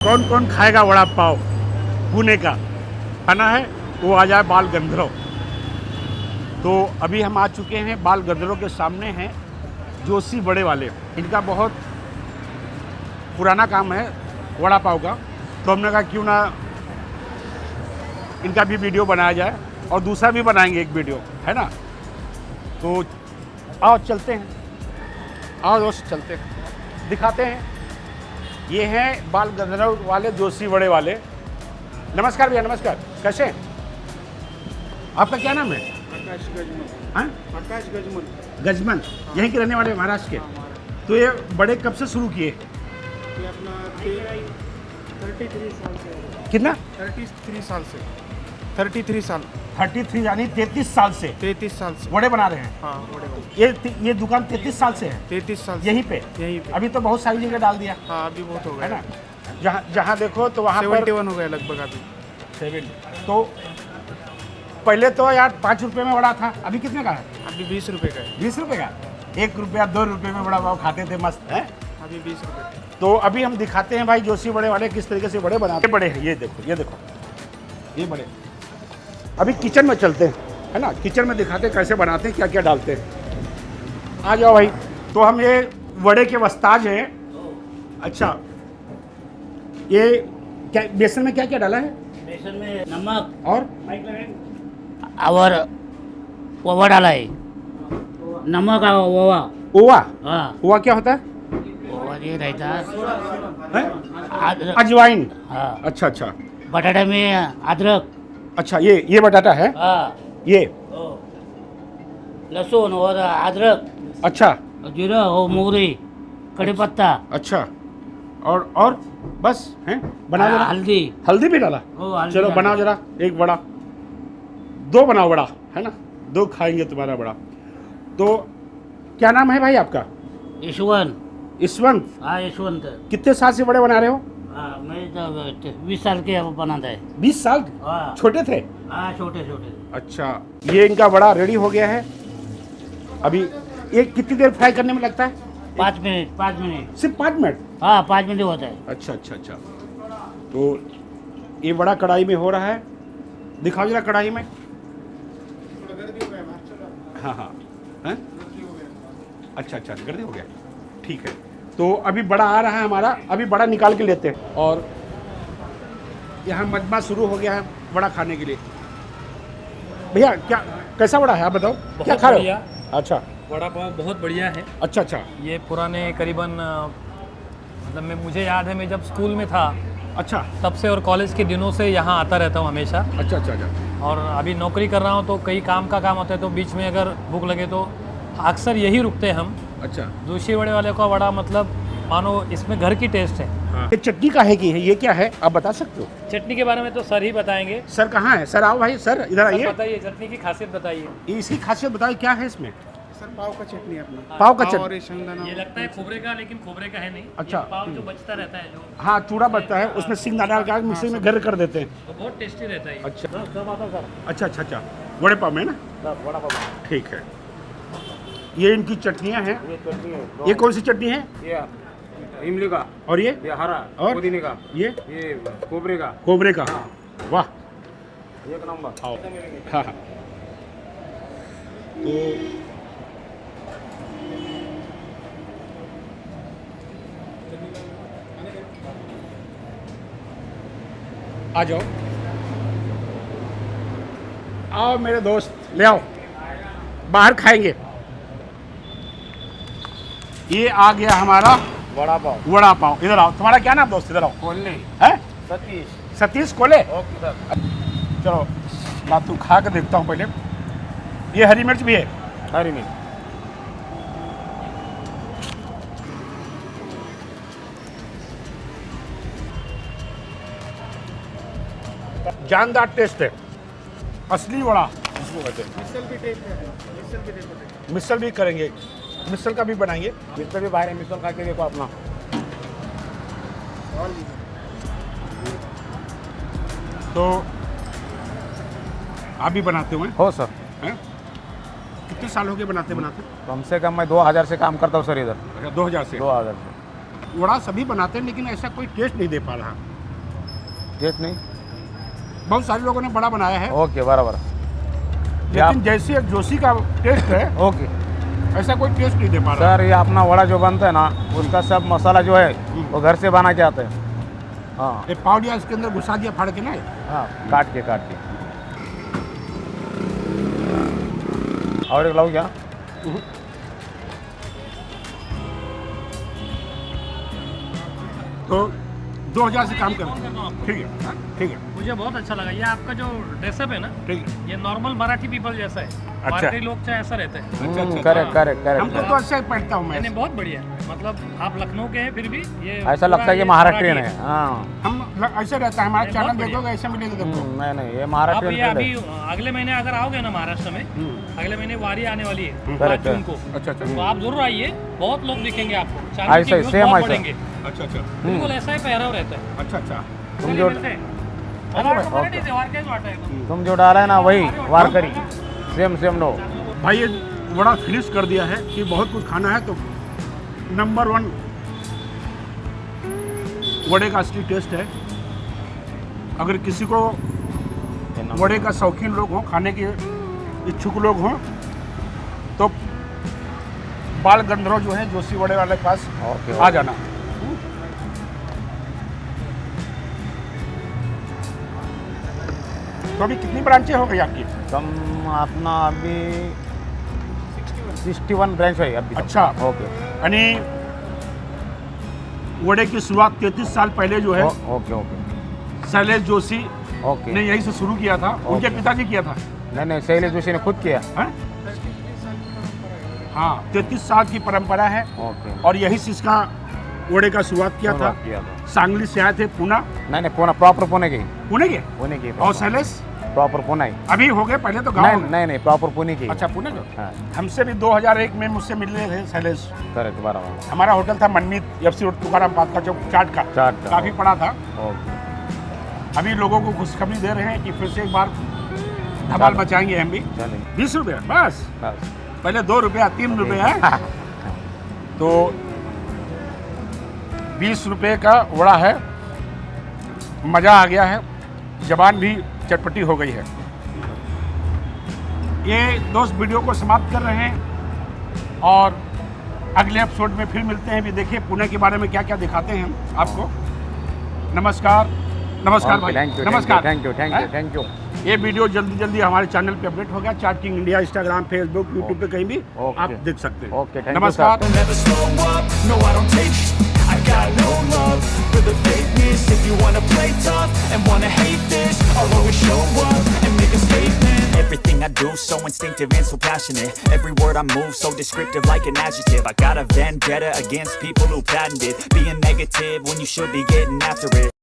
कौन कौन खाएगा वड़ा पाव पुणे का खाना है वो आ जाए बाल गंधर्व। तो अभी हम आ चुके हैं बाल गंधर्व के सामने हैं जोशी बड़े वाले। इनका बहुत पुराना काम है वड़ा पाव का, तो हमने कहा क्यों ना इनका भी वीडियो बनाया जाए और दूसरा भी बनाएंगे एक वीडियो, है ना। तो आओ चलते हैं, आओ दोस्त चलते हैं, दिखाते हैं। ये हैं बाल गंधर्व वाले जोशी बड़े वाले। नमस्कार भैया, नमस्कार, कैसे हैं? आपका क्या नाम है? आकाश गजमल। हाँ, आकाश गजमल। गजमन, यहीं के रहने वाले महाराष्ट्र के। तो ये बड़े कब से शुरू किए? ये अपना 33 साल से। कितना? 33 साल से। 33 साल। 33 यानी 33 साल से 33 साल से बड़े बना रहे हैं। हाँ, बड़े ये दुकान 33 साल से है 33 साल से। यहीं पे। यहीं पे। अभी तो बहुत सारी जगह डाल दिया, हाँ, अभी बहुत हो है गया। ना। जहाँ जहाँ देखो तो वहाँ पर 71 हो गया लगभग अभी। 7। तो पहले तो यार 5 रुपये में बड़ा था, अभी कितने का है? अभी 20 रुपये का है। 20 रुपये का। 1 रुपया 2 रुपये में बड़ा पाव खाते थे, मस्त है। अभी 20 रुपये। तो अभी हम दिखाते हैं भाई जोशी बड़े वाले किस तरीके से बड़े बनाते हैं। बड़े हैं, ये देखो, ये देखो, ये बड़े। अभी किचन में चलते हैं, है ना। किचन में दिखाते हैं कैसे बनाते हैं, क्या क्या डालते हैं। आ जाओ भाई। तो हम ये वड़े के वस्ताज हैं। अच्छा, ये क्या बेसन में क्या क्या डाला है? बेसन में नमक और ओवा डाला है। नमक और ओवा। ओवा। हाँ, ओवा क्या होता है? ओवा ये रहता है। हैं? अजवाइन। हाँ, अच्छा अच्छा बटाटा में अदरक। अच्छा, ये बटाटा है, हाँ, ये। लहसुन और अदरक, अच्छा जीरा और मोहरी, कड़ी पत्ता, अच्छा। और बस हैं, बना जरा। हल्दी। हल्दी भी डाला। हल्दी चलो डाल बनाओ दो। जरा एक बड़ा, 2 बनाओ बड़ा, है ना। 2 खाएंगे तुम्हारा बड़ा। तो क्या नाम है भाई आपका? यशवंत। यशवंत। हाँ, यशवंत। कितने साल से बड़े बना रहे हो? हाँ, मैं तो 20 साल के अब बनाता है। 20 साल? हाँ, छोटे थे? हाँ, छोटे छोटे। अच्छा, ये इनका बड़ा रेडी हो गया है। अभी ये कितनी देर फ्राई करने में लगता है? 5 मिनट, 5 मिनट। सिर्फ 5 मिनट? हाँ, 5 मिनट होता है। अच्छा अच्छा अच्छा। तो ये बड़ा कढ़ाई में हो रहा है, दिखाओ जरा कढ़ाई में। हाँ हाँ हैं? अच्छा अच्छा, गर्दी हो गया, ठीक है। तो अभी बड़ा आ रहा है हमारा, अभी बड़ा निकाल के लेते हैं। और यहाँ मजमा शुरू हो गया है बड़ा खाने के लिए। भैया क्या कैसा बड़ा है आप बताओ, क्या खा रहे हो? अच्छा वड़ा पाव बहुत बढ़िया है। अच्छा अच्छा ये पुराने करीबन मतलब मुझे याद है, मैं जब स्कूल में था अच्छा तब से और कॉलेज के दिनों से यहाँ आता रहता हूँ हमेशा। अच्छा अच्छा अच्छा। और अभी नौकरी कर रहा हूँ तो कई काम होता है, तो बीच में अगर भूख लगे तो अक्सर यही रुकते हैं हम। अच्छा जोशी बड़े वाले का वड़ा मतलब मानो इसमें घर की टेस्ट है। हाँ। ये चटनी का है कि है, ये क्या है आप बता सकते हो? चटनी के बारे में तो सर ही बताएंगे। सर कहाँ है? सर आओ भाई, सर इधर सर आइए। बताइए चटनी की खासियत बताइए। इसकी खासियत बताओ क्या है इसमें? सर पाव का चटनी है अपना। पाव का और चटनी? ये शेंगदाना। ये लगता है खोबरे का, लेकिन खोबरे का है नहीं। अच्छा। ये पाव जो बचता रहता है जो, हाँ, चूड़ा बचता है, उसमें सिंगदाना डाल के मिक्सी में घर कर देते हैं। तो बहुत टेस्टी रहता है ये। अच्छा अच्छा अच्छा अच्छा, वड़े पाव में ना, ठीक है। ये इनकी चटनियाँ हैं। ये कौन सी चटनी है? ये इमली का। और ये हरा और? पुदीने का। ये ये कोबरे का। कोबरे का। वाह, एक नंबर। आओ। हाँ हाँ। तो आ जाओ, आओ मेरे दोस्त, ले आओ, बाहर खाएंगे। ये आ गया हमारा वड़ा पाव। वड़ा पाव। इधर आओ, तुम्हारा क्या नाम दोस्त? इधर आओ। कोल्ले। है सतीश। सतीश कोले। ओके। चलो ला, तू खा के देखता हूँ पहले। ये हरी मिर्च भी है? हरी मिर्च। जानदार टेस्ट है, असली वड़ा इसको कहते हैं। मिसल भी टेस्ट है। मिसल भी टेस्ट है। मिसल भी करेंगे, मिसल का भी बनाएंगे। मिसल भी बाहर है, मिसल खा के देखो अपना। तो आप भी बनाते हुए हो सर। हैं? कितने साल हो गए बनाते बनाते? कम से कम मैं 2000 से काम करता हूँ सर इधर। अच्छा, 2000 से। 2000 से। वड़ा सभी बनाते हैं लेकिन ऐसा कोई टेस्ट नहीं दे पा रहा। टेस्ट नहीं बहुत सारे लोगों ने बड़ा बनाया है, ओके बराबर लेकिन जैसे एक जोशी का टेस्ट है ओके ऐसा कोई टेस्ट नहीं दे पा रहा। सर ये अपना वड़ा जो बनता है ना उसका सब मसाला जो है वो घर से बना के आता है हाँ ये पाव दिया इसके अंदर घुसा दिया फाड़ के ना। हाँ काट के और एक लाऊं क्या तो 2000 से काम करें, ठीक है, हाँ, ठीक है, मुझे बहुत अच्छा लगा ये आपका जो ड्रेसअप है ना, ठीक है। ये नॉर्मल मराठी पीपल जैसा है। अच्छा। मराठी लोग चाहे ऐसा रहते हैं। करेक्ट करेक्ट हमको करेक्ट तो ऐसा ही पहनता हूँ मैं। नहीं बहुत बढ़िया है। मतलब आप लखनऊ के हैं फिर भी ये ऐसा पूरा लगता है कि ये महाराष्ट्रियन मराठी है हाँ हम ऐसे रहता है, हमारा नहीं, चैनल बहुत बढ़िया। देखोगे ऐसे मिलेगा तुमको। नहीं ये आप महाराष्ट्रियन ये अभी अगले महीने अगर आओगे ना महाराष्ट्र में, अगले महीने वारी आने वाली है 5 Correct, जून को, अच्छा अच्छा तो आप जरूर आइए, बहुत लोग दिखेंगे आपको, ऐसा चैनल ही, के same बहुत ऐसा। बढ़ेंगे। अच्छा अच्छा बिल्कुल ऐसा ही पहराव रहता है। अच्छा अच्छा। तुम जो वारकरी तुम जो डाला है ना वही वारकरी सेम नो भाई ये बड़ा फिनिश कर दिया है कि बहुत कुछ खाना है तो नंबर 1 वड़े का असली टेस्ट है। अगर किसी को वड़े का शौकीन लोग हों, खाने के इच्छुक लोग हों तो बाल गंधर्व जो है जोशी वड़े वाले के पास ओके आ जाना। तो अभी कितनी ब्रांचें हो गई आपकी? कम अपना अभी 61 ब्रांच है अभी तक। अच्छा। ओके यानी वड़े की शुरुआत 33 साल पहले जो है ओके शैलेश जोशी ओके ने यहीं से शुरू किया था। उनके ओके। पिताजी किया था। नहीं शैलेश जोशी ने खुद किया हैं? हाँ 33 साल की परंपरा है ओके और यहीं से इसका वड़े का शुरुआत किया था। सांगली से आए थे पुणे नहीं पुणे प्रॉपर पुणे की पुणे के पुणे की और शैलेश प्रॉपर पुणे अभी हो गए, पहले तो गाँव। नहीं प्रॉपर पुणे की अच्छा पुणे का। हाँ हमसे भी 2001 में मुझसे मिलने थे शैलेश। करेक्ट बराबर हमारा होटल था मनमीत एफसी रोड तुकाराम पाद का चौक चाट का काफी बड़ा था। ओके अभी लोगों को खुशखबरी दे रहे हैं कि फिर से एक बार धमाल मचाएंगे हम भी। चलिए 20 रुपये बस, बस पहले 2 रुपया 3 रुपये है तो 20 रुपये का वड़ा है। मज़ा आ गया है, जबान भी चटपटी हो गई है। ये दोस्त वीडियो को समाप्त कर रहे हैं और अगले एपिसोड में फिर मिलते हैं। भी देखिए पुणे के बारे में क्या क्या दिखाते हैं हम आपको। नमस्कार भाई, नमस्कार। थैंक यू ये वीडियो जल्दी हमारे चैनल पे अपडेट होगा। Chaat King India, Instagram, Facebook, YouTube पे कहीं भी आप देख सकते हैं। ओके थैंक यू नमस्कार। Never slow up, no I don't take sh- I got no love for the fakeness. If you wanna play tough and wanna hate this, I'll always show up and make a statement. Everything I do so instinctive and so passionate. Every word I move so descriptive like an adjective. I got a vendetta against people who patented being negative when you should be getting after it.